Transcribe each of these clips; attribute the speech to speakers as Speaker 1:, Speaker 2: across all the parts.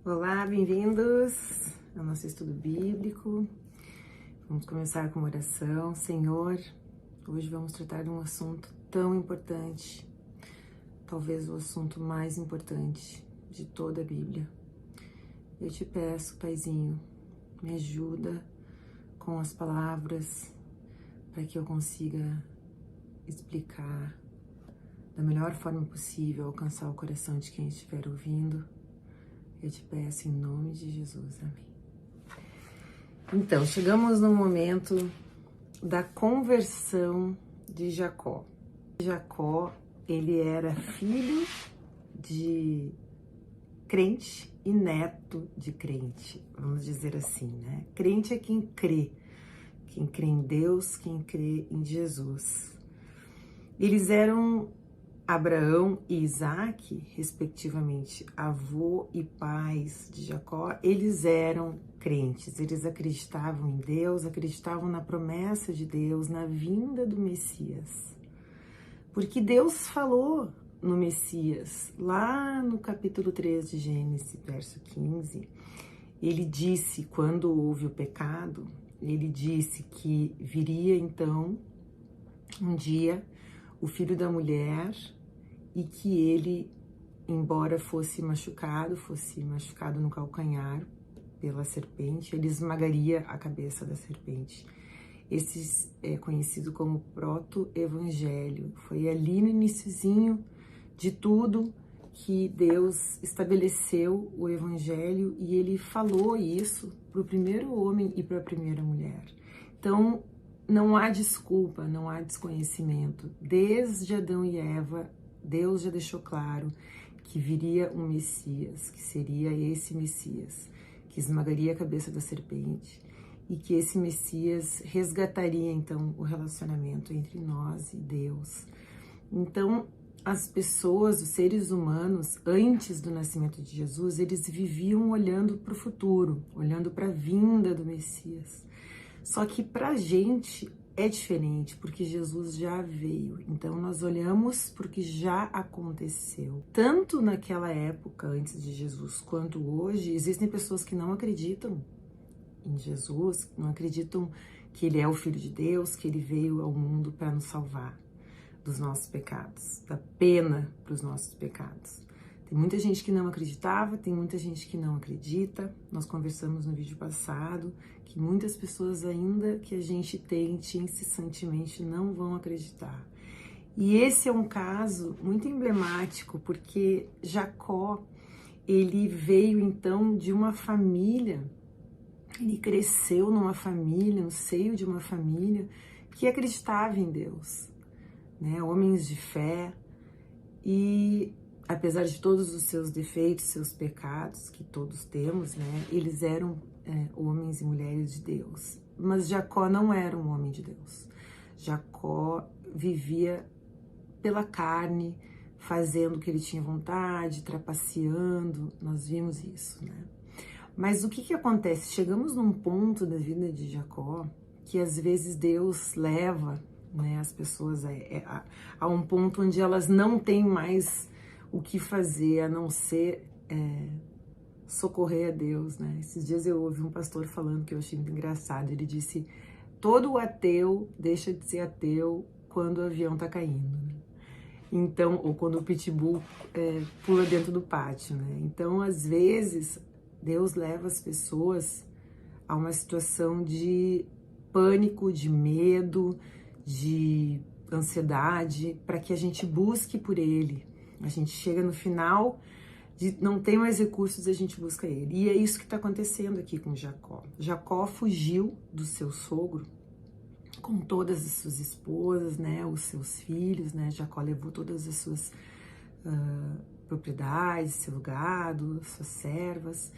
Speaker 1: Olá, bem-vindos ao nosso estudo bíblico. Vamos começar com uma oração. Senhor, hoje vamos tratar de um assunto tão importante, talvez o assunto mais importante de toda a Bíblia. Eu te peço, Paizinho, me ajuda com as palavras para que eu consiga explicar da melhor forma possível, alcançar o coração de quem estiver ouvindo. Eu te peço em nome de Jesus, amém. Então, chegamos no momento da conversão de Jacó. Jacó, ele era filho de crente e neto de crente, vamos dizer assim, né? Crente é quem crê em Deus, quem crê em Jesus. Eles eram Abraão e Isaac, respectivamente, avô e pais de Jacó, eles eram crentes, eles acreditavam em Deus, acreditavam na promessa de Deus, na vinda do Messias. Porque Deus falou no Messias, lá no capítulo 3 de Gênesis, verso 15, ele disse, quando houve o pecado, ele disse que viria então um dia o filho da mulher e que ele, embora fosse machucado no calcanhar pela serpente, ele esmagaria a cabeça da serpente. Esse é conhecido como proto-evangelho. Foi ali no iniciozinho de tudo que Deus estabeleceu o evangelho e ele falou isso para o primeiro homem e para a primeira mulher. Então, não há desculpa, não há desconhecimento. Desde Adão e Eva, Deus já deixou claro que viria um Messias, que seria esse Messias, que esmagaria a cabeça da serpente e que esse Messias resgataria, então, o relacionamento entre nós e Deus. Então, as pessoas, os seres humanos, antes do nascimento de Jesus, eles viviam olhando para o futuro, olhando para a vinda do Messias. Só que para a gente é diferente, porque Jesus já veio. Então nós olhamos porque já aconteceu. Tanto naquela época, antes de Jesus, quanto hoje, existem pessoas que não acreditam em Jesus, não acreditam que ele é o Filho de Deus, que ele veio ao mundo para nos salvar dos nossos pecados, da pena para os nossos pecados. Tem muita gente que não acreditava, tem muita gente que não acredita. Nós conversamos no vídeo passado que muitas pessoas ainda que a gente tente incessantemente não vão acreditar. E esse é um caso muito emblemático porque Jacó, ele veio então de uma família, ele cresceu numa família, no seio de uma família que acreditava em Deus, né? Homens de fé e apesar de todos os seus defeitos, seus pecados, que todos temos, né? Eles eram homens e mulheres de Deus. Mas Jacó não era um homem de Deus. Jacó vivia pela carne, fazendo o que ele tinha vontade, trapaceando. Nós vimos isso, né? Mas o que acontece? Chegamos num ponto da vida de Jacó que às vezes Deus leva, né, as pessoas a um ponto onde elas não têm mais o que fazer a não ser socorrer a Deus, né? Esses dias eu ouvi um pastor falando que eu achei muito engraçado. Ele disse: todo ateu deixa de ser ateu quando o avião tá caindo, né? Então, ou quando o pitbull pula dentro do pátio, né? Então, às vezes, Deus leva as pessoas a uma situação de pânico, de medo, de ansiedade, para que a gente busque por Ele. A gente chega no final, não tem mais recursos, a gente busca Ele. E é isso que está acontecendo aqui com Jacó. Jacó fugiu do seu sogro com todas as suas esposas, né, os seus filhos, né? Jacó levou todas as suas propriedades, seu gado, suas servas.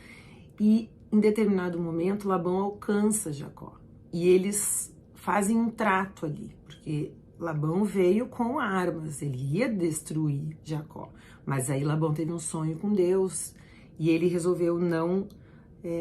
Speaker 1: E em determinado momento, Labão alcança Jacó. E eles fazem um trato ali, porque Labão veio com armas, ele ia destruir Jacó. Mas aí Labão teve um sonho com Deus e ele resolveu não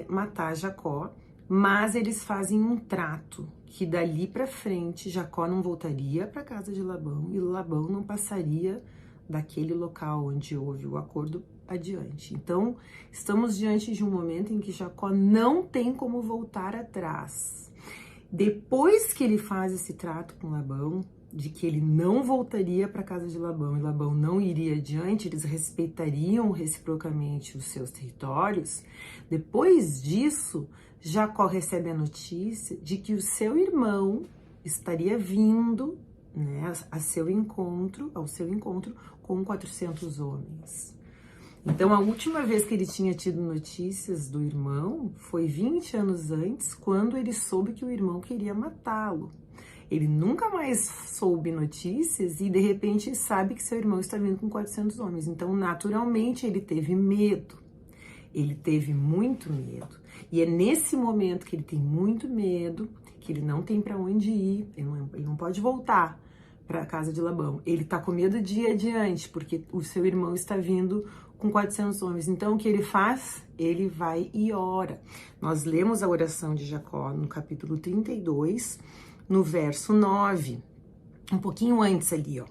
Speaker 1: matar Jacó. Mas eles fazem um trato que dali para frente Jacó não voltaria para casa de Labão e Labão não passaria daquele local onde houve o acordo adiante. Então, estamos diante de um momento em que Jacó não tem como voltar atrás. Depois que ele faz esse trato com Labão, de que ele não voltaria para a casa de Labão e Labão não iria adiante, eles respeitariam reciprocamente os seus territórios. Depois disso, Jacó recebe a notícia de que o seu irmão estaria vindo, né, ao seu encontro com 400 homens. Então, a última vez que ele tinha tido notícias do irmão foi 20 anos antes, quando ele soube que o irmão queria matá-lo. Ele nunca mais soube notícias e, de repente, sabe que seu irmão está vindo com 400 homens. Então, naturalmente, ele teve medo. Ele teve muito medo. E é nesse momento que ele tem muito medo, que ele não tem para onde ir, ele não pode voltar para a casa de Labão. Ele está com medo de ir adiante, porque o seu irmão está vindo com 400 homens. Então, o que ele faz? Ele vai e ora. Nós lemos a oração de Jacó no capítulo 32, no verso 9, um pouquinho antes ali, ó.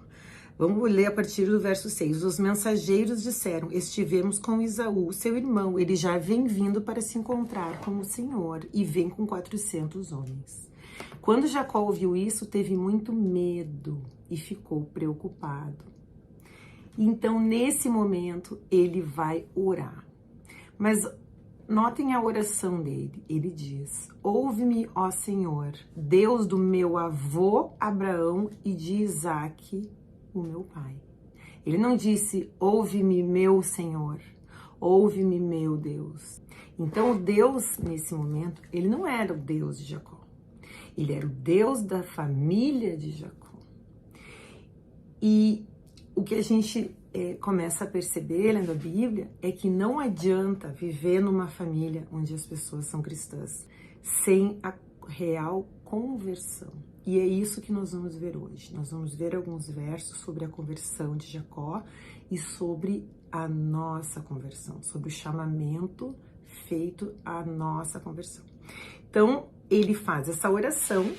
Speaker 1: Vamos ler a partir do verso 6. Os mensageiros disseram: estivemos com Esaú, seu irmão, ele já vem vindo para se encontrar com o Senhor e vem com 400 homens. Quando Jacó ouviu isso, teve muito medo e ficou preocupado. Então, nesse momento, ele vai orar. Mas notem a oração dele. Ele diz: ouve-me, ó Senhor, Deus do meu avô Abraão e de Isaque, o meu pai. Ele não disse: ouve-me, meu Senhor, ouve-me, meu Deus. Então, o Deus, nesse momento, ele não era o Deus de Jacó. Ele era o Deus da família de Jacó. E o que a gente começa a perceber lendo a Bíblia é que não adianta viver numa família onde as pessoas são cristãs sem a real conversão. E é isso que nós vamos ver hoje. Nós vamos ver alguns versos sobre a conversão de Jacó e sobre a nossa conversão, sobre o chamamento feito à nossa conversão. Então, ele faz essa oração.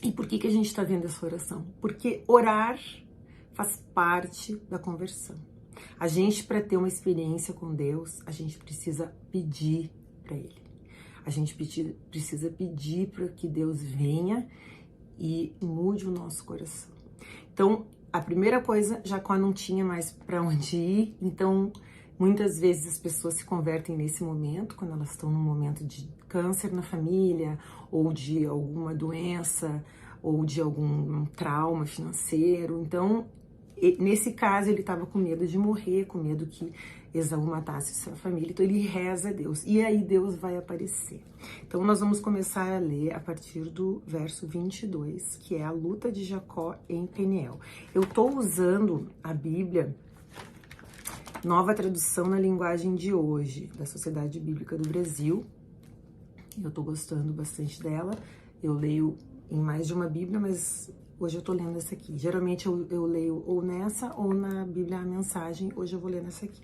Speaker 1: E por que a gente está vendo essa oração? Porque orar faz parte da conversão. A gente, para ter uma experiência com Deus, a gente precisa pedir para Ele. A gente precisa pedir para que Deus venha e mude o nosso coração. Então, a primeira coisa, Jacó não tinha mais para onde ir, então muitas vezes as pessoas se convertem nesse momento, quando elas estão num momento de câncer na família, ou de alguma doença, ou de algum trauma financeiro. Então, nesse caso, ele estava com medo de morrer, com medo que Esaú matasse sua família, então ele reza a Deus, e aí Deus vai aparecer. Então nós vamos começar a ler a partir do verso 22, que é a luta de Jacó em Peniel. Eu estou usando a Bíblia, nova tradução na linguagem de hoje, da Sociedade Bíblica do Brasil. Eu estou gostando bastante dela, eu leio em mais de uma Bíblia, mas hoje eu tô lendo essa aqui. Geralmente eu leio ou nessa ou na Bíblia a Mensagem. Hoje eu vou ler nessa aqui.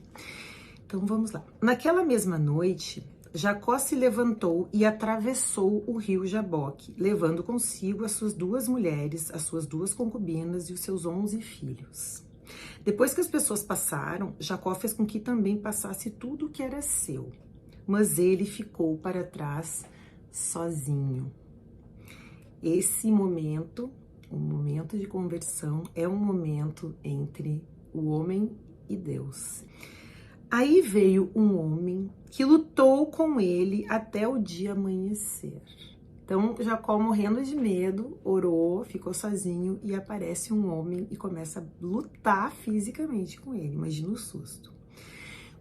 Speaker 1: Então vamos lá. Naquela mesma noite, Jacó se levantou e atravessou o rio Jaboque, levando consigo as suas 2 mulheres, as suas 2 concubinas e os seus 11 filhos. Depois que as pessoas passaram, Jacó fez com que também passasse tudo o que era seu. Mas ele ficou para trás sozinho. Esse momento, o momento de conversão, é um momento entre o homem e Deus. Aí veio um homem que lutou com ele até o dia amanhecer. Então, Jacó, morrendo de medo, orou, ficou sozinho e aparece um homem e começa a lutar fisicamente com ele. Imagina o susto.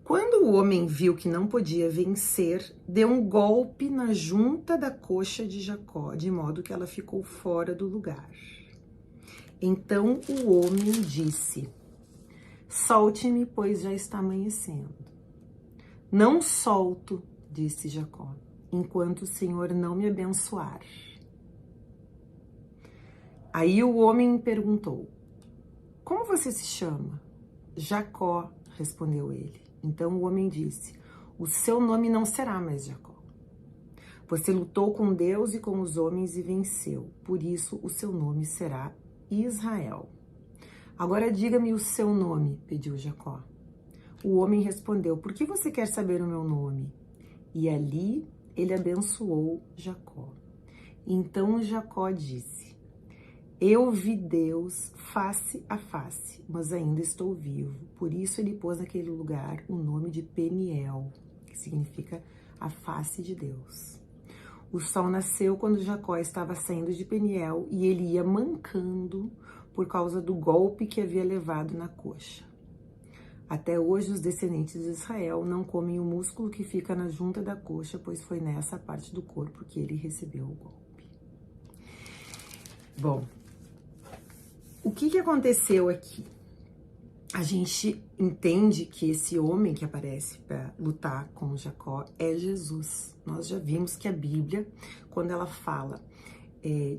Speaker 1: Quando o homem viu que não podia vencer, deu um golpe na junta da coxa de Jacó, de modo que ela ficou fora do lugar. Então o homem disse: solte-me, pois já está amanhecendo. Não solto, disse Jacó, enquanto o Senhor não me abençoar. Aí o homem perguntou: como você se chama? Jacó, respondeu ele. Então o homem disse: o seu nome não será mais Jacó. Você lutou com Deus e com os homens e venceu. Por isso o seu nome será Israel. Agora diga-me o seu nome, pediu Jacó. o homem respondeu: por que você quer saber o meu nome? E ali ele abençoou Jacó. Então Jacó disse: eu vi Deus face a face, mas ainda estou vivo. Por isso ele pôs naquele lugar o nome de Peniel, que significa a face de Deus. O sol nasceu quando Jacó estava saindo de Peniel e ele ia mancando por causa do golpe que havia levado na coxa. Até hoje os descendentes de Israel não comem o músculo que fica na junta da coxa, pois foi nessa parte do corpo que ele recebeu o golpe. Bom, o que aconteceu aqui? A gente entende que esse homem que aparece para lutar com Jacó é Jesus. Nós já vimos que a Bíblia, quando ela fala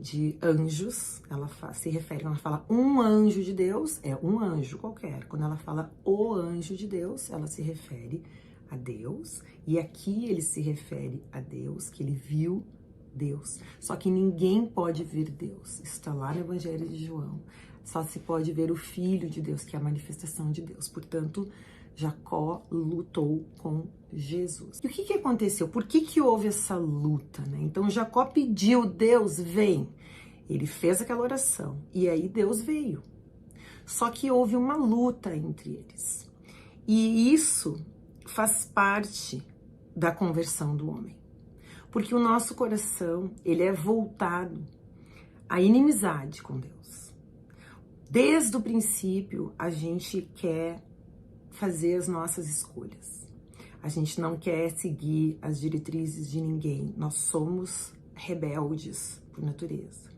Speaker 1: de anjos, ela fala um anjo de Deus, é um anjo qualquer. Quando ela fala o anjo de Deus, ela se refere a Deus. E aqui ele se refere a Deus, que ele viu Deus. Só que ninguém pode ver Deus. Isso está lá no Evangelho de João. Só se pode ver o Filho de Deus, que é a manifestação de Deus. Portanto, Jacó lutou com Jesus. E o que aconteceu? Por que houve essa luta, né? Então, Jacó pediu: Deus, vem. Ele fez aquela oração e aí Deus veio. Só que houve uma luta entre eles. E isso faz parte da conversão do homem. Porque o nosso coração, ele é voltado à inimizade com Deus. Desde o princípio, a gente quer fazer as nossas escolhas. A gente não quer seguir as diretrizes de ninguém. Nós somos rebeldes por natureza.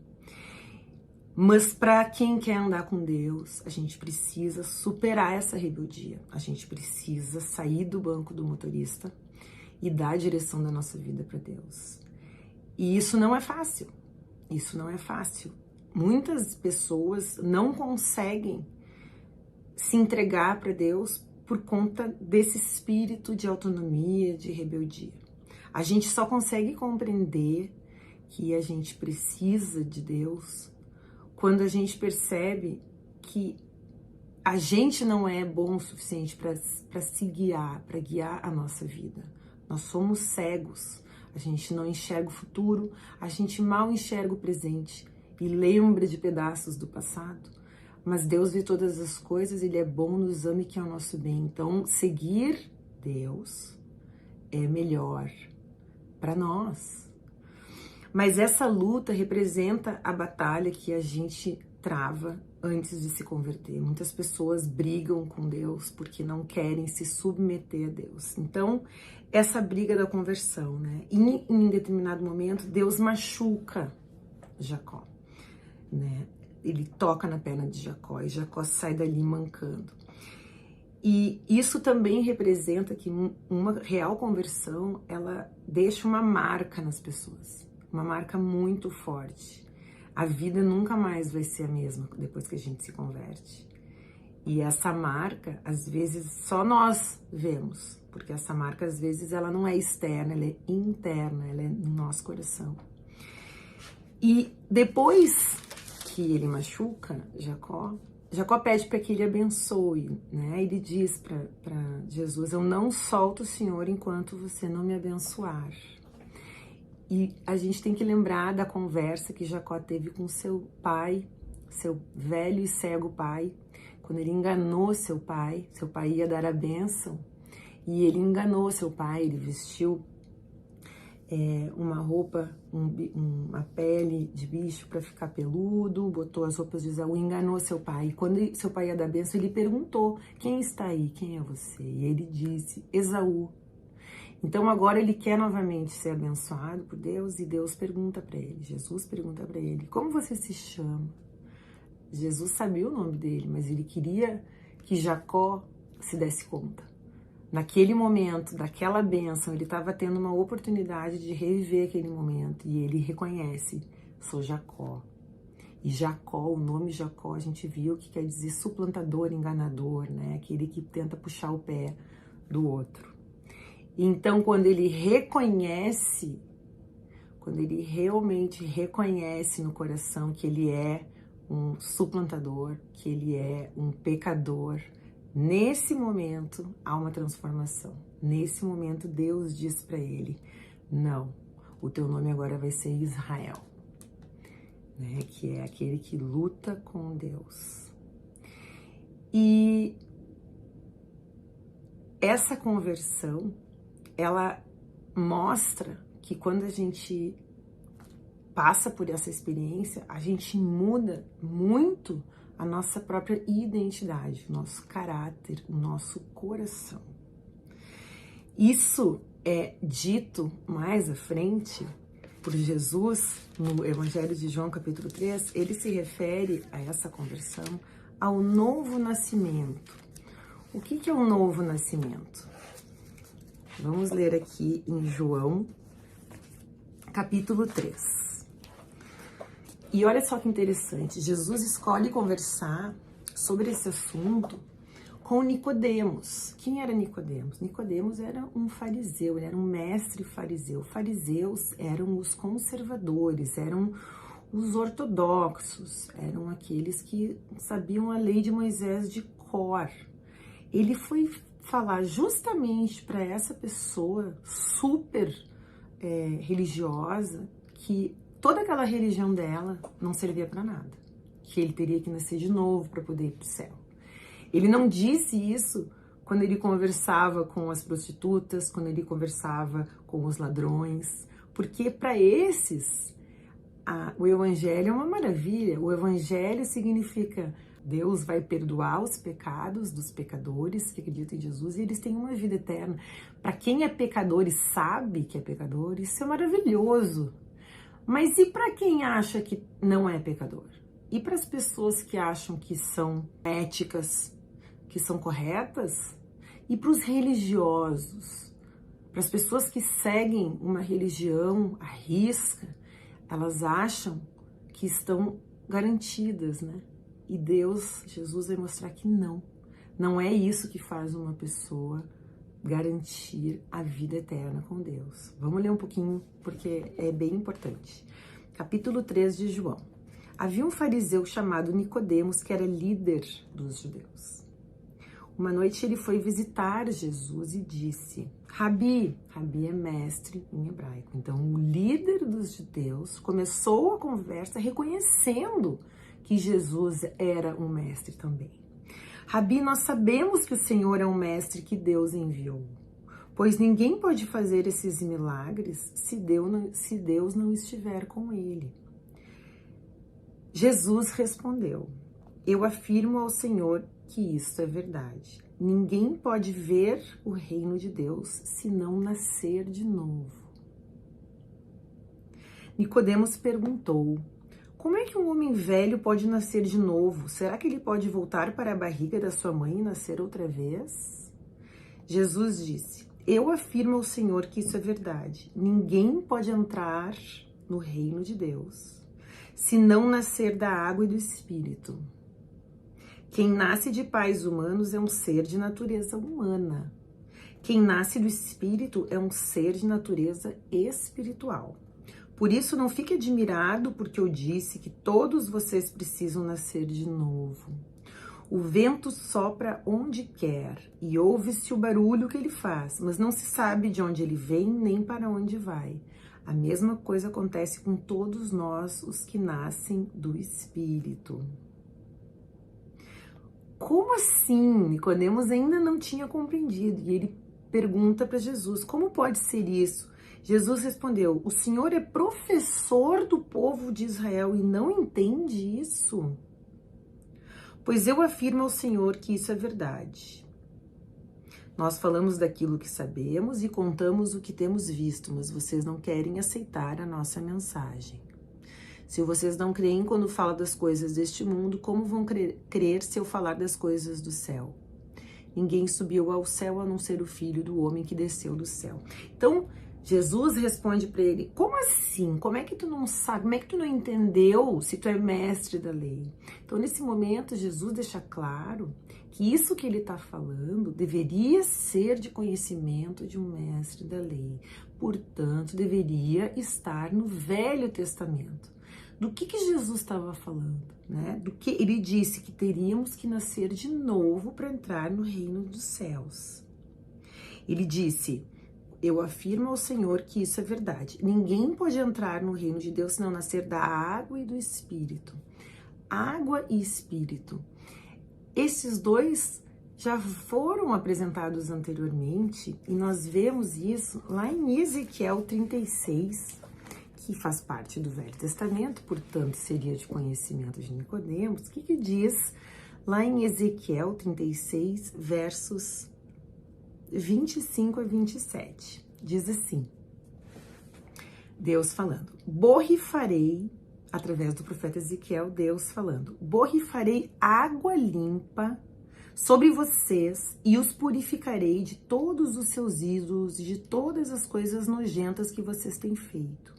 Speaker 1: Mas para quem quer andar com Deus, a gente precisa superar essa rebeldia. A gente precisa sair do banco do motorista e dar a direção da nossa vida para Deus. E isso não é fácil. Isso não é fácil. Muitas pessoas não conseguem se entregar para Deus por conta desse espírito de autonomia, de rebeldia. A gente só consegue compreender que a gente precisa de Deus quando a gente percebe que a gente não é bom o suficiente para se guiar, para guiar a nossa vida. Nós somos cegos, a gente não enxerga o futuro, a gente mal enxerga o presente e lembra de pedaços do passado. Mas Deus vê todas as coisas, Ele é bom, nos ama e quer o nosso bem. Então, seguir Deus é melhor para nós. Mas essa luta representa a batalha que a gente trava antes de se converter. Muitas pessoas brigam com Deus porque não querem se submeter a Deus. Então, essa briga da conversão, né? E em determinado momento, Deus machuca Jacó, né? Ele toca na perna de Jacó e Jacó sai dali mancando. E isso também representa que uma real conversão, ela deixa uma marca nas pessoas, uma marca muito forte. A vida nunca mais vai ser a mesma depois que a gente se converte. E essa marca, às vezes, só nós vemos, porque essa marca, às vezes, ela não é externa, ela é interna, ela é no nosso coração. E depois que ele machuca Jacó pede para que ele abençoe, né? Ele diz para Jesus: eu não solto o Senhor enquanto você não me abençoar. E a gente tem que lembrar da conversa que Jacó teve com seu pai, seu velho e cego pai, quando ele enganou seu pai ia dar a bênção, e ele enganou seu pai, ele vestiu uma roupa, uma pele de bicho para ficar peludo, botou as roupas de Esaú, enganou seu pai. E quando seu pai ia dar bênção, ele perguntou: quem está aí? Quem é você? E ele disse: Esaú. Então agora ele quer novamente ser abençoado por Deus e Deus pergunta para ele, Jesus pergunta para ele: como você se chama? Jesus sabia o nome dele, mas ele queria que Jacó se desse conta. Naquele momento, daquela bênção, ele estava tendo uma oportunidade de reviver aquele momento. E ele reconhece: sou Jacó. E Jacó, o nome Jacó, a gente viu que quer dizer suplantador, enganador, né? Aquele que tenta puxar o pé do outro. Então, quando ele reconhece, quando ele realmente reconhece no coração que ele é um suplantador, que ele é um pecador, Nesse momento há uma transformação. Nesse momento Deus diz para ele: não, o teu nome agora vai ser Israel, né? Que é aquele que luta com Deus. E essa conversão, ela mostra que quando a gente passa por essa experiência, a gente muda muito a nossa própria identidade, o nosso caráter, o nosso coração. Isso é dito mais à frente por Jesus no Evangelho de João, capítulo 3. Ele se refere a essa conversão ao novo nascimento. O que é um novo nascimento? Vamos ler aqui em João, capítulo 3. E olha só que interessante, Jesus escolhe conversar sobre esse assunto com Nicodemos. Quem era Nicodemos? Nicodemos era um fariseu, ele era um mestre fariseu. Fariseus eram os conservadores, eram os ortodoxos, eram aqueles que sabiam a lei de Moisés de cor. Ele foi falar justamente para essa pessoa super religiosa que toda aquela religião dela não servia para nada, que ele teria que nascer de novo para poder ir para o céu. Ele não disse isso quando ele conversava com as prostitutas, quando ele conversava com os ladrões, porque para esses o evangelho é uma maravilha. O evangelho significa Deus vai perdoar os pecados dos pecadores que acreditam em Jesus e eles têm uma vida eterna. Para quem é pecador e sabe que é pecador, isso é maravilhoso. Mas e para quem acha que não é pecador? E para as pessoas que acham que são éticas, que são corretas? E para os religiosos? Para as pessoas que seguem uma religião à risca, elas acham que estão garantidas, né? E Deus, Jesus vai mostrar que não. Não é isso que faz uma pessoa garantir a vida eterna com Deus. Vamos ler um pouquinho, porque é bem importante. Capítulo 3 de João. Havia um fariseu chamado Nicodemos, que era líder dos judeus. Uma noite ele foi visitar Jesus e disse: Rabi, Rabi é mestre em hebraico. Então o líder dos judeus começou a conversa reconhecendo que Jesus era um mestre também. Rabi, nós sabemos que o Senhor é um mestre que Deus enviou, pois ninguém pode fazer esses milagres se Deus não estiver com ele. Jesus respondeu: eu afirmo ao Senhor que isto é verdade. Ninguém pode ver o reino de Deus se não nascer de novo. Nicodemos perguntou: como é que um homem velho pode nascer de novo? Será que ele pode voltar para a barriga da sua mãe e nascer outra vez? Jesus disse: eu afirmo ao Senhor que isso é verdade. Ninguém pode entrar no reino de Deus se não nascer da água e do Espírito. Quem nasce de pais humanos é um ser de natureza humana. Quem nasce do Espírito é um ser de natureza espiritual. Por isso, não fique admirado porque eu disse que todos vocês precisam nascer de novo. O vento sopra onde quer e ouve-se o barulho que ele faz, mas não se sabe de onde ele vem nem para onde vai. A mesma coisa acontece com todos nós, os que nascem do Espírito. Como assim? Nicodemos ainda não tinha compreendido e ele pergunta para Jesus: como pode ser isso? Jesus respondeu: o Senhor é professor do povo de Israel e não entende isso? Pois eu afirmo ao Senhor que isso é verdade. Nós falamos daquilo que sabemos e contamos o que temos visto, mas vocês não querem aceitar a nossa mensagem. Se vocês não creem quando falo das coisas deste mundo, como vão crer se eu falar das coisas do céu? Ninguém subiu ao céu a não ser o Filho do homem que desceu do céu. Então, Jesus responde para ele: como assim? Como é que tu não sabe? Como é que tu não entendeu se tu é mestre da lei? Então, nesse momento, Jesus deixa claro que isso que ele está falando deveria ser de conhecimento de um mestre da lei. Portanto, deveria estar no Velho Testamento. do que Jesus estava falando, né? Do que ele disse que teríamos que nascer de novo para entrar no reino dos céus. Ele disse: eu afirmo ao Senhor que isso é verdade. Ninguém pode entrar no reino de Deus se não nascer da água e do Espírito. Água e Espírito. Esses dois já foram apresentados anteriormente e nós vemos isso lá em Ezequiel 36, que faz parte do Velho Testamento, portanto seria de conhecimento de Nicodemos. O que diz lá em Ezequiel 36, versos 25 a 27, diz assim, Deus falando, borrifarei, através do profeta Ezequiel, Deus falando, borrifarei água limpa sobre vocês e os purificarei de todos os seus ídolos e de todas as coisas nojentas que vocês têm feito.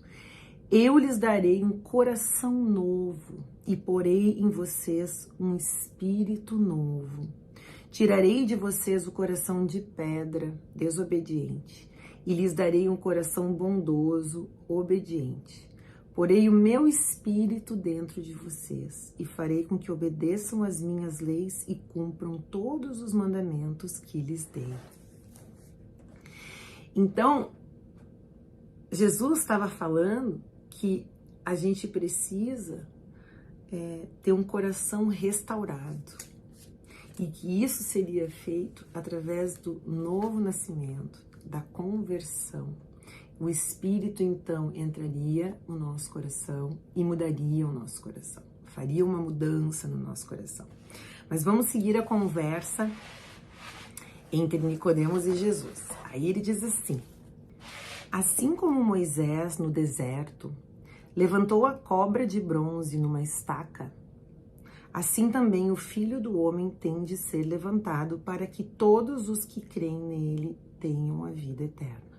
Speaker 1: Eu lhes darei um coração novo e porei em vocês um espírito novo. Tirarei de vocês o coração de pedra, desobediente, e lhes darei um coração bondoso, obediente. Porei o meu espírito dentro de vocês e farei com que obedeçam as minhas leis e cumpram todos os mandamentos que lhes dei. Então, Jesus estava falando que a gente precisa ter um coração restaurado. E que isso seria feito através do novo nascimento, da conversão. O Espírito, então, entraria no nosso coração e mudaria o nosso coração. Faria uma mudança no nosso coração. Mas vamos seguir a conversa entre Nicodemos e Jesus. Aí ele diz assim, assim como Moisés no deserto levantou a cobra de bronze numa estaca, assim também o Filho do Homem tem de ser levantado para que todos os que creem nele tenham a vida eterna.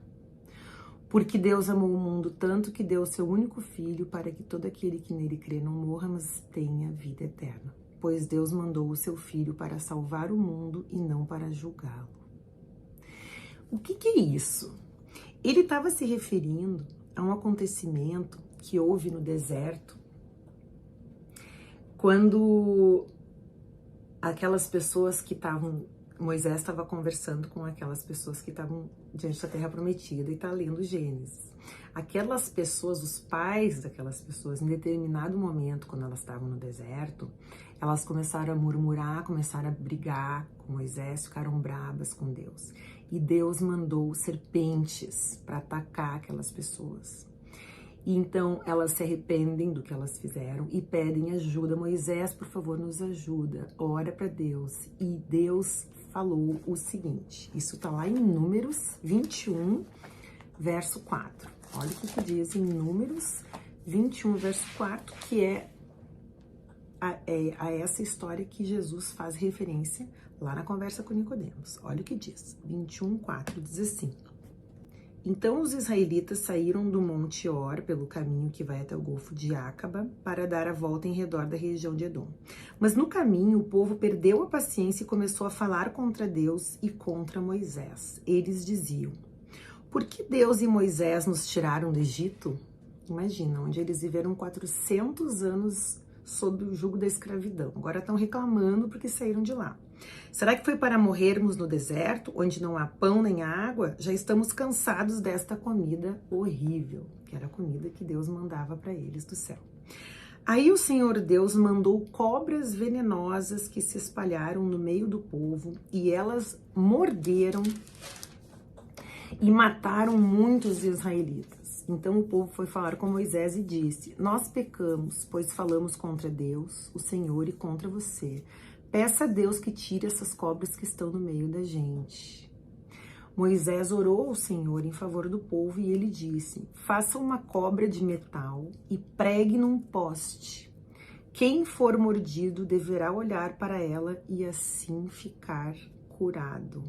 Speaker 1: Porque Deus amou o mundo tanto que deu o seu único Filho para que todo aquele que nele crê não morra, mas tenha vida eterna. Pois Deus mandou o seu Filho para salvar o mundo e não para julgá-lo. O que é isso? Ele estava se referindo a um acontecimento que houve no deserto, quando aquelas pessoas que estavam, Moisés estava conversando com aquelas pessoas que estavam diante da Terra Prometida e está lendo Gênesis. Aquelas pessoas, os pais daquelas pessoas, em determinado momento, quando elas estavam no deserto, elas começaram a murmurar, começaram a brigar com Moisés, ficaram bravas com Deus. E Deus mandou serpentes para atacar aquelas pessoas. E então elas se arrependem do que elas fizeram e pedem ajuda. Moisés, por favor, nos ajuda. Ora para Deus. E Deus falou o seguinte. Isso está lá em Números 21, verso 4. Olha o que diz em Números 21, verso 4, que é a essa história que Jesus faz referência lá na conversa com Nicodemos. Olha o que diz. 21, 4 diz assim. Então os israelitas saíram do Monte Or pelo caminho que vai até o Golfo de Acaba para dar a volta em redor da região de Edom. Mas no caminho o povo perdeu a paciência e começou a falar contra Deus e contra Moisés. Eles diziam, por que Deus e Moisés nos tiraram do Egito? Imagina, onde eles viveram 400 anos sob o jugo da escravidão. Agora estão reclamando porque saíram de lá. Será que foi para morrermos no deserto, onde não há pão nem água? Já estamos cansados desta comida horrível, que era a comida que Deus mandava para eles do céu. Aí o Senhor Deus mandou cobras venenosas que se espalharam no meio do povo e elas morderam e mataram muitos israelitas. Então o povo foi falar com Moisés e disse, nós pecamos, pois falamos contra Deus, o Senhor, e contra você. Peça a Deus que tire essas cobras que estão no meio da gente. Moisés orou ao Senhor em favor do povo e ele disse, faça uma cobra de metal e pregue num poste. Quem for mordido deverá olhar para ela e assim ficar curado.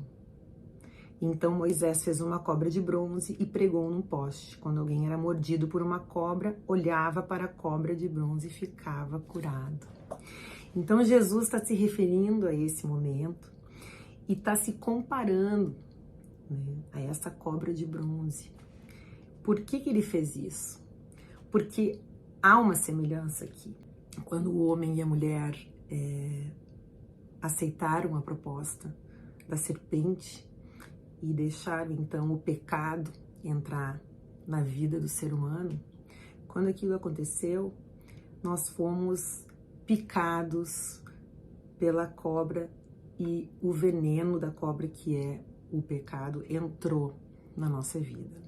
Speaker 1: Então Moisés fez uma cobra de bronze e pregou num poste. Quando alguém era mordido por uma cobra, olhava para a cobra de bronze e ficava curado. Então Jesus está se referindo a esse momento e está se comparando, né, a essa cobra de bronze. Por que ele fez isso? Porque há uma semelhança aqui. Quando o homem e a mulher aceitaram a proposta da serpente e deixaram então o pecado entrar na vida do ser humano, quando aquilo aconteceu, nós fomos picados pela cobra e o veneno da cobra, que é o pecado, entrou na nossa vida.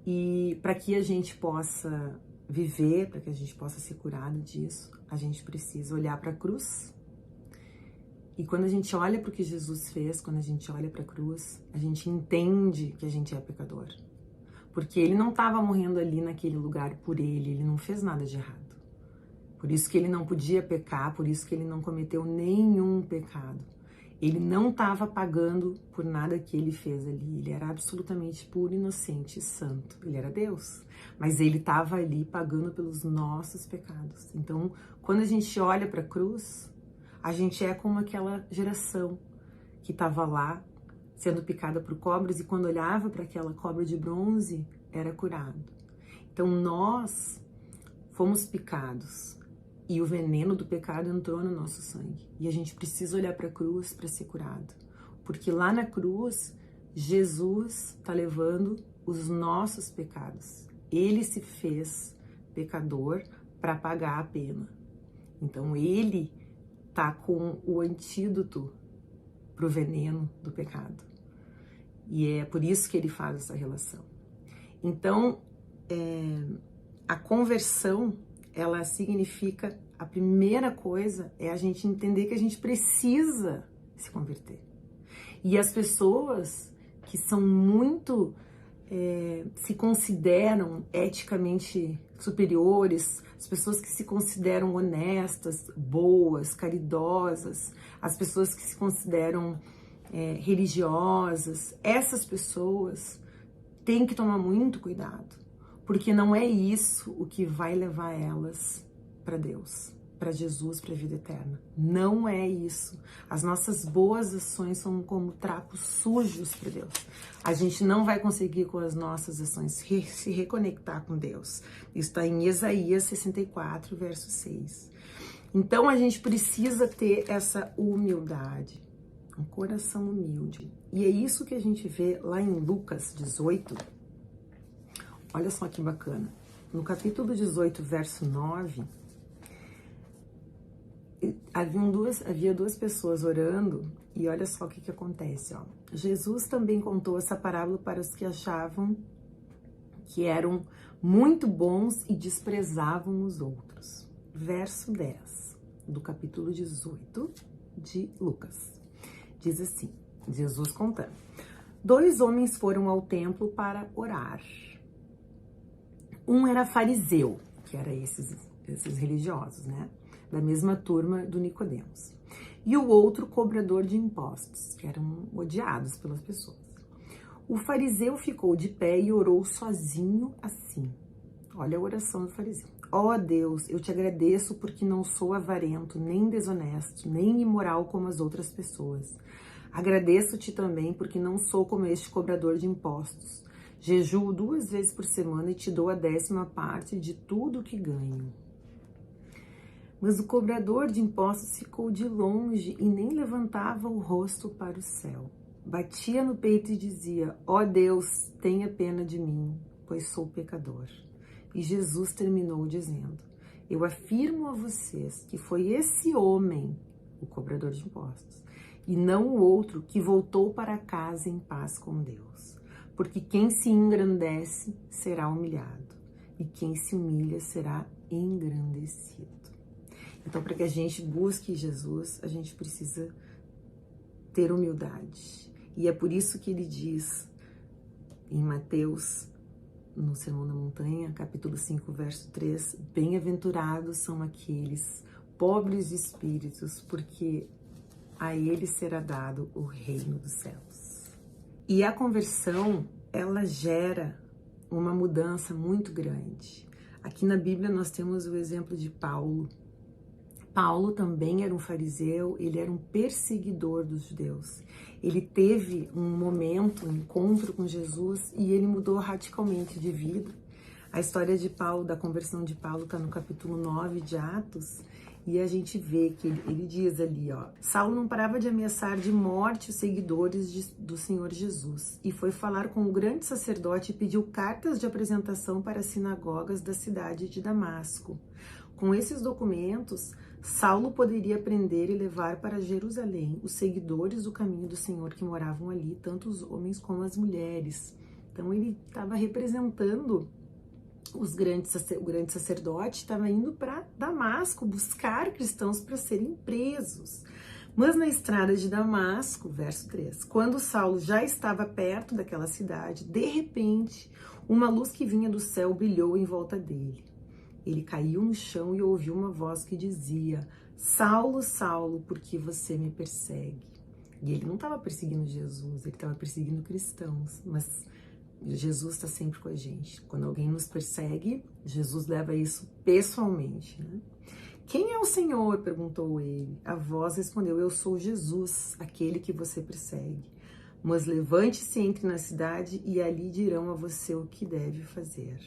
Speaker 1: E para que a gente possa viver, para que a gente possa ser curado disso, a gente precisa olhar para a cruz. E quando a gente olha para o que Jesus fez, quando a gente olha para a cruz, a gente entende que a gente é pecador. Porque ele não estava morrendo ali naquele lugar por ele não fez nada de errado. Por isso que ele não podia pecar, por isso que ele não cometeu nenhum pecado. Ele não estava pagando por nada que ele fez ali. Ele era absolutamente puro, inocente e santo. Ele era Deus. Mas ele estava ali pagando pelos nossos pecados. Então, quando a gente olha para a cruz, a gente é como aquela geração que estava lá, sendo picada por cobras, e quando olhava para aquela cobra de bronze, era curado. Então, nós fomos picados. E o veneno do pecado entrou no nosso sangue. E a gente precisa olhar para a cruz para ser curado. Porque lá na cruz, Jesus está levando os nossos pecados. Ele se fez pecador para pagar a pena. Então, ele está com o antídoto para o veneno do pecado. E é por isso que ele faz essa relação. Então, a conversão, ela significa, a primeira coisa é a gente entender que a gente precisa se converter. E as pessoas que são muito, se consideram eticamente superiores, as pessoas que se consideram honestas, boas, caridosas, as pessoas que se consideram religiosas, essas pessoas têm que tomar muito cuidado. Porque não é isso o que vai levar elas para Deus, para Jesus, para a vida eterna. Não é isso. As nossas boas ações são como trapos sujos para Deus. A gente não vai conseguir com as nossas ações se reconectar com Deus. Isso está em Isaías 64, verso 6. Então a gente precisa ter essa humildade, um coração humilde. E é isso que a gente vê lá em Lucas 18. Olha só que bacana. No capítulo 18, verso 9, havia duas pessoas orando e olha só o que acontece. Ó. Jesus também contou essa parábola para os que achavam que eram muito bons e desprezavam os outros. Verso 10 do capítulo 18 de Lucas. Diz assim, Jesus contando. 2 homens foram ao templo para orar. Um era fariseu, que era esses religiosos, né? Da mesma turma do Nicodemos. E o outro cobrador de impostos, que eram odiados pelas pessoas. O fariseu ficou de pé e orou sozinho assim. Olha a oração do fariseu. Ó Deus, eu te agradeço porque não sou avarento, nem desonesto, nem imoral como as outras pessoas. Agradeço-te também porque não sou como este cobrador de impostos. Jejuo 2 vezes por semana e te dou a 10ª parte de tudo que ganho. Mas o cobrador de impostos ficou de longe e nem levantava o rosto para o céu. Batia no peito e dizia, ó Deus, tenha pena de mim, pois sou pecador. E Jesus terminou dizendo, eu afirmo a vocês que foi esse homem, o cobrador de impostos, e não o outro que voltou para casa em paz com Deus. Porque quem se engrandece será humilhado, e quem se humilha será engrandecido. Então, para que a gente busque Jesus, a gente precisa ter humildade. E é por isso que ele diz em Mateus, no Sermão da Montanha, capítulo 5, verso 3, bem-aventurados são aqueles pobres de espíritos, porque a eles será dado o reino dos céus. E a conversão, ela gera uma mudança muito grande. Aqui na Bíblia nós temos o exemplo de Paulo. Paulo também era um fariseu, ele era um perseguidor dos judeus. Ele teve um momento, um encontro com Jesus e ele mudou radicalmente de vida. A história de Paulo, da conversão de Paulo, está no capítulo 9 de Atos, e a gente vê que ele diz ali, ó, Saulo não parava de ameaçar de morte os seguidores do Senhor Jesus, e foi falar com o grande sacerdote e pediu cartas de apresentação para as sinagogas da cidade de Damasco. Com esses documentos, Saulo poderia prender e levar para Jerusalém os seguidores do caminho do Senhor que moravam ali, tanto os homens como as mulheres. Então ele estava representando o grande sacerdote, estava indo para Damasco buscar cristãos para serem presos. Mas na estrada de Damasco, verso 3, quando Saulo já estava perto daquela cidade, de repente, uma luz que vinha do céu brilhou em volta dele. Ele caiu no chão e ouviu uma voz que dizia, Saulo, Saulo, por que você me persegue? E ele não estava perseguindo Jesus, ele estava perseguindo cristãos, mas Jesus está sempre com a gente. Quando alguém nos persegue, Jesus leva isso pessoalmente, né? Quem é o Senhor? Perguntou ele. A voz respondeu, eu sou Jesus, aquele que você persegue. Mas levante-se, entre na cidade e ali dirão a você o que deve fazer.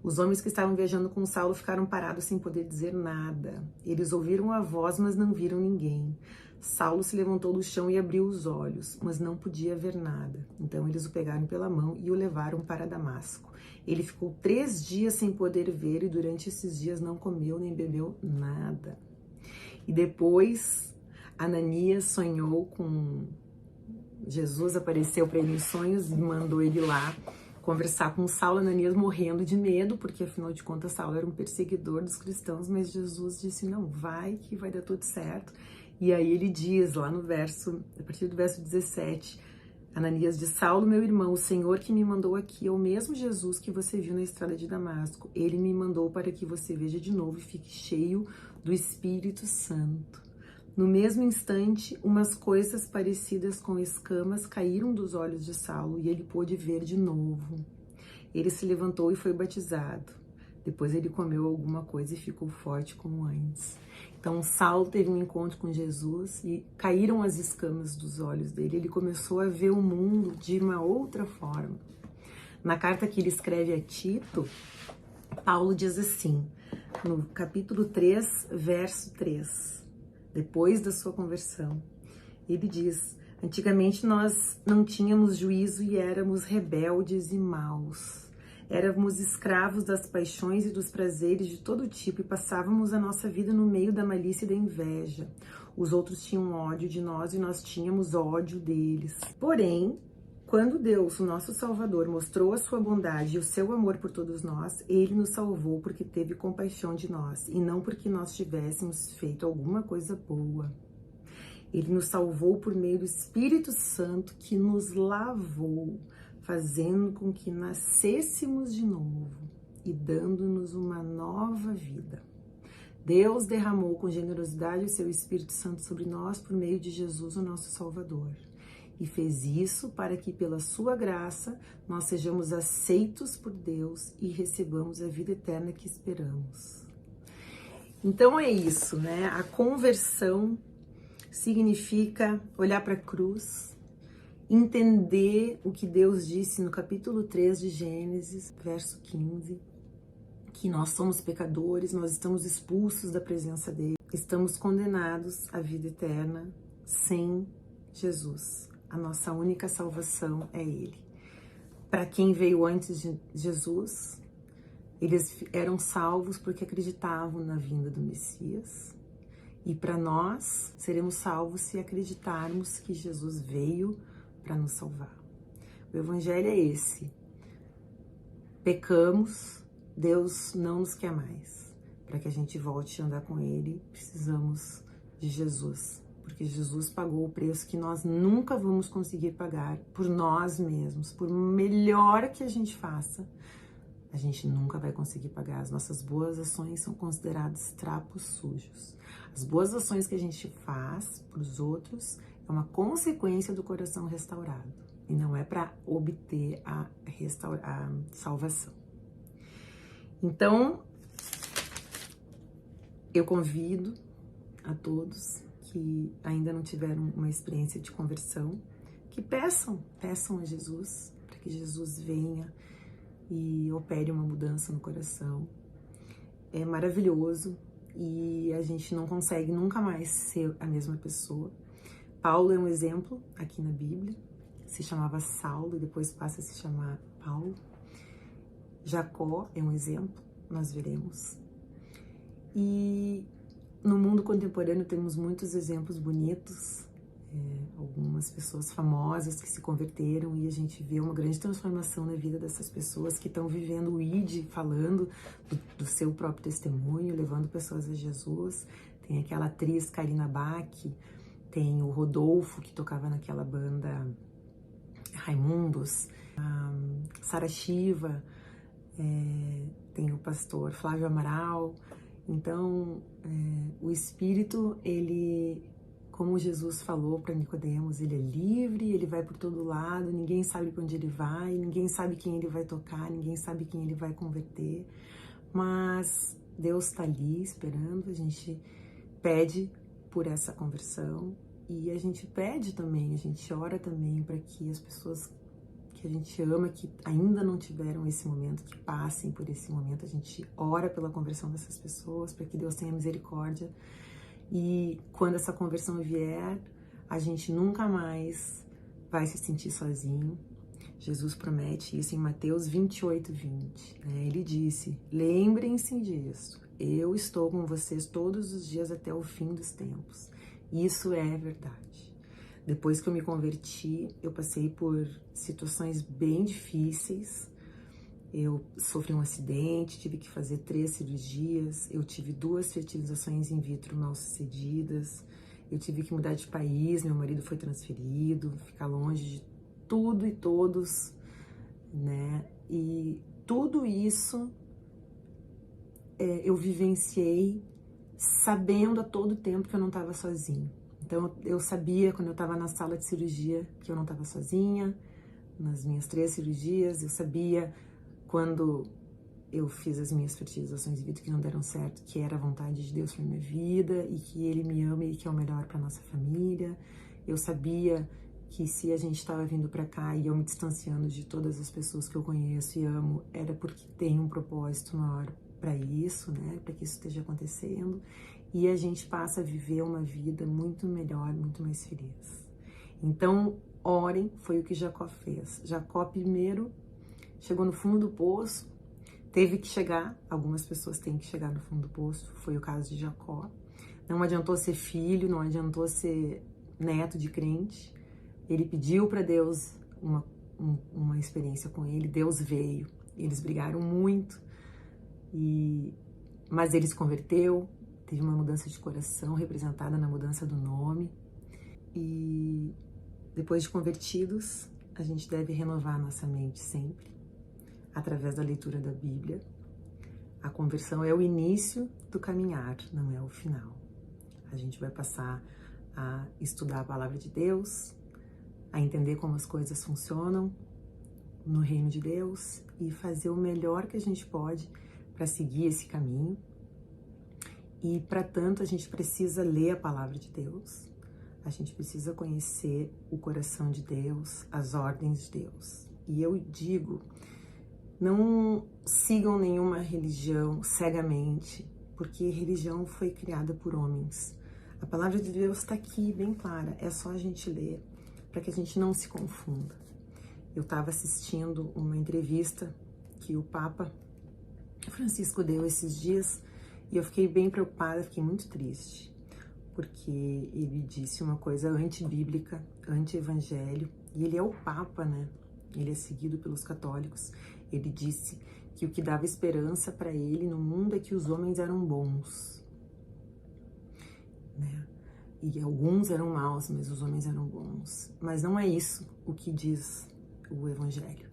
Speaker 1: Os homens que estavam viajando com Saulo ficaram parados sem poder dizer nada. Eles ouviram a voz, mas não viram ninguém. Saulo se levantou do chão e abriu os olhos, mas não podia ver nada. Então eles o pegaram pela mão e o levaram para Damasco. Ele ficou 3 dias sem poder ver e durante esses dias não comeu nem bebeu nada. E depois Ananias sonhou com Jesus, apareceu para ele em sonhos e mandou ele lá conversar com Saulo. Ananias morrendo de medo, porque afinal de contas Saulo era um perseguidor dos cristãos, mas Jesus disse, não, vai que vai dar tudo certo. E aí ele diz lá no verso, a partir do verso 17, Ananias diz, Saulo, meu irmão, o Senhor que me mandou aqui é o mesmo Jesus que você viu na estrada de Damasco. Ele me mandou para que você veja de novo e fique cheio do Espírito Santo. No mesmo instante, umas coisas parecidas com escamas caíram dos olhos de Saulo e ele pôde ver de novo. Ele se levantou e foi batizado. Depois ele comeu alguma coisa e ficou forte como antes. Então Saulo teve um encontro com Jesus e caíram as escamas dos olhos dele. Ele começou a ver o mundo de uma outra forma. Na carta que ele escreve a Tito, Paulo diz assim, no capítulo 3, verso 3, depois da sua conversão, ele diz, antigamente nós não tínhamos juízo e éramos rebeldes e maus. Éramos escravos das paixões e dos prazeres de todo tipo e passávamos a nossa vida no meio da malícia e da inveja. Os outros tinham ódio de nós e nós tínhamos ódio deles. Porém, quando Deus, o nosso Salvador, mostrou a sua bondade e o seu amor por todos nós, Ele nos salvou porque teve compaixão de nós e não porque nós tivéssemos feito alguma coisa boa. Ele nos salvou por meio do Espírito Santo que nos lavou, fazendo com que nascêssemos de novo e dando-nos uma nova vida. Deus derramou com generosidade o seu Espírito Santo sobre nós por meio de Jesus, o nosso Salvador. E fez isso para que, pela sua graça, nós sejamos aceitos por Deus e recebamos a vida eterna que esperamos. Então é isso, né? A conversão significa olhar para a cruz, entender o que Deus disse no capítulo 3 de Gênesis, verso 15, que nós somos pecadores, nós estamos expulsos da presença dele, estamos condenados à vida eterna sem Jesus. A nossa única salvação é ele. Para quem veio antes de Jesus, eles eram salvos porque acreditavam na vinda do Messias. E para nós, seremos salvos se acreditarmos que Jesus veio para nos salvar. O evangelho é esse. Pecamos, Deus não nos quer mais. Para que a gente volte a andar com ele, precisamos de Jesus. Porque Jesus pagou o preço que nós nunca vamos conseguir pagar por nós mesmos. Por melhor que a gente faça, a gente nunca vai conseguir pagar. As nossas boas ações são consideradas trapos sujos. As boas ações que a gente faz para os outros é uma consequência do coração restaurado. E não é para obter a salvação. Então, eu convido a todos que ainda não tiveram uma experiência de conversão, que peçam a Jesus, para que Jesus venha e opere uma mudança no coração. É maravilhoso e a gente não consegue nunca mais ser a mesma pessoa. Paulo é um exemplo aqui na Bíblia, se chamava Saulo e depois passa a se chamar Paulo. Jacó é um exemplo, nós veremos. E no mundo contemporâneo temos muitos exemplos bonitos, algumas pessoas famosas que se converteram e a gente vê uma grande transformação na vida dessas pessoas que estão vivendo o ID, falando do seu próprio testemunho, levando pessoas a Jesus. Tem aquela atriz Karina Bach, tem o Rodolfo, que tocava naquela banda Raimundos, Sara Shiva, tem o pastor Flávio Amaral. Então, o Espírito, ele, como Jesus falou para Nicodemos, ele é livre, ele vai por todo lado, ninguém sabe para onde ele vai, ninguém sabe quem ele vai tocar, ninguém sabe quem ele vai converter, mas Deus está ali esperando, a gente pede por essa conversão e a gente pede também, a gente ora também para que as pessoas que a gente ama, que ainda não tiveram esse momento, que passem por esse momento. A gente ora pela conversão dessas pessoas, para que Deus tenha misericórdia. E quando essa conversão vier, a gente nunca mais vai se sentir sozinho. Jesus promete isso em Mateus 28:20. Ele disse, lembrem-se disso, eu estou com vocês todos os dias até o fim dos tempos. Isso é verdade. Depois que eu me converti, eu passei por situações bem difíceis. Eu sofri um acidente, tive que fazer 3 cirurgias, eu tive 2 fertilizações in vitro mal sucedidas, eu tive que mudar de país, meu marido foi transferido, ficar longe de tudo e todos, né? E tudo isso eu vivenciei sabendo a todo tempo que eu não estava sozinha. Então, eu sabia quando eu estava na sala de cirurgia que eu não estava sozinha, nas minhas 3 cirurgias, eu sabia quando eu fiz as minhas fertilizações in vitro que não deram certo, que era a vontade de Deus para minha vida e que Ele me ama e que é o melhor para nossa família. Eu sabia que se a gente estava vindo para cá e eu me distanciando de todas as pessoas que eu conheço e amo, era porque tem um propósito maior para isso, né? Para que isso esteja acontecendo. E a gente passa a viver uma vida muito melhor, muito mais feliz. Então, orem, foi o que Jacó fez. Jacó primeiro chegou no fundo do poço, teve que chegar, algumas pessoas têm que chegar no fundo do poço, foi o caso de Jacó. Não adiantou ser filho, não adiantou ser neto de crente. Ele pediu para Deus uma experiência com ele, Deus veio. Eles brigaram muito, mas ele se converteu. Teve uma mudança de coração representada na mudança do nome. E depois de convertidos, a gente deve renovar nossa mente sempre, através da leitura da Bíblia. A conversão é o início do caminhar, não é o final. A gente vai passar a estudar a palavra de Deus, a entender como as coisas funcionam no reino de Deus e fazer o melhor que a gente pode para seguir esse caminho. E, para tanto, a gente precisa ler a palavra de Deus, a gente precisa conhecer o coração de Deus, as ordens de Deus. E eu digo, não sigam nenhuma religião cegamente, porque religião foi criada por homens. A palavra de Deus está aqui, bem clara, é só a gente ler, para que a gente não se confunda. Eu estava assistindo uma entrevista que o Papa Francisco deu esses dias, e eu fiquei bem preocupada, fiquei muito triste, porque ele disse uma coisa antibíblica, anti-evangelho, e ele é o Papa, né? Ele é seguido pelos católicos. Ele disse que o que dava esperança para ele no mundo é que os homens eram bons, né? E alguns eram maus, mas os homens eram bons. Mas não é isso o que diz o evangelho,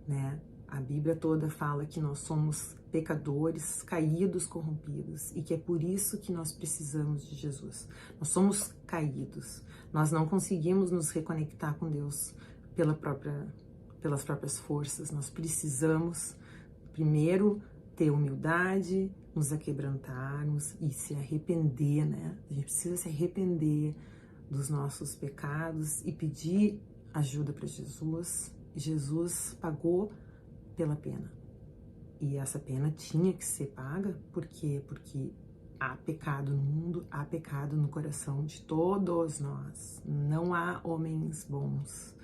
Speaker 1: né? A Bíblia toda fala que nós somos pecadores, caídos, corrompidos, e que é por isso que nós precisamos de Jesus. Nós somos caídos, nós não conseguimos nos reconectar com Deus pelas próprias forças. Nós precisamos, primeiro, ter humildade, nos aquebrantarmos e se arrepender, né? A gente precisa se arrepender dos nossos pecados e pedir ajuda para Jesus. Jesus pagou pela pena. E essa pena tinha que ser paga, por quê? Porque há pecado no mundo, há pecado no coração de todos nós. Não há homens bons,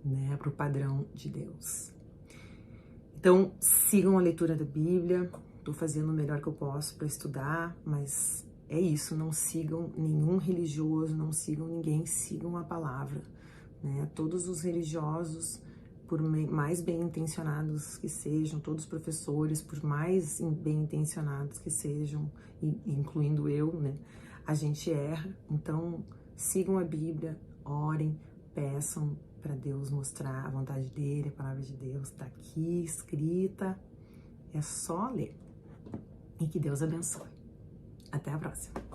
Speaker 1: né, para o padrão de Deus. Então, sigam a leitura da Bíblia. Estou fazendo o melhor que eu posso para estudar, mas é isso, não sigam nenhum religioso, não sigam ninguém, sigam a palavra, né? Todos os religiosos, por mais bem intencionados que sejam, todos os professores, por mais bem intencionados que sejam, incluindo eu, né? A gente erra, então sigam a Bíblia, orem, peçam para Deus mostrar a vontade dele, a palavra de Deus está aqui escrita, é só ler. E que Deus abençoe. Até a próxima.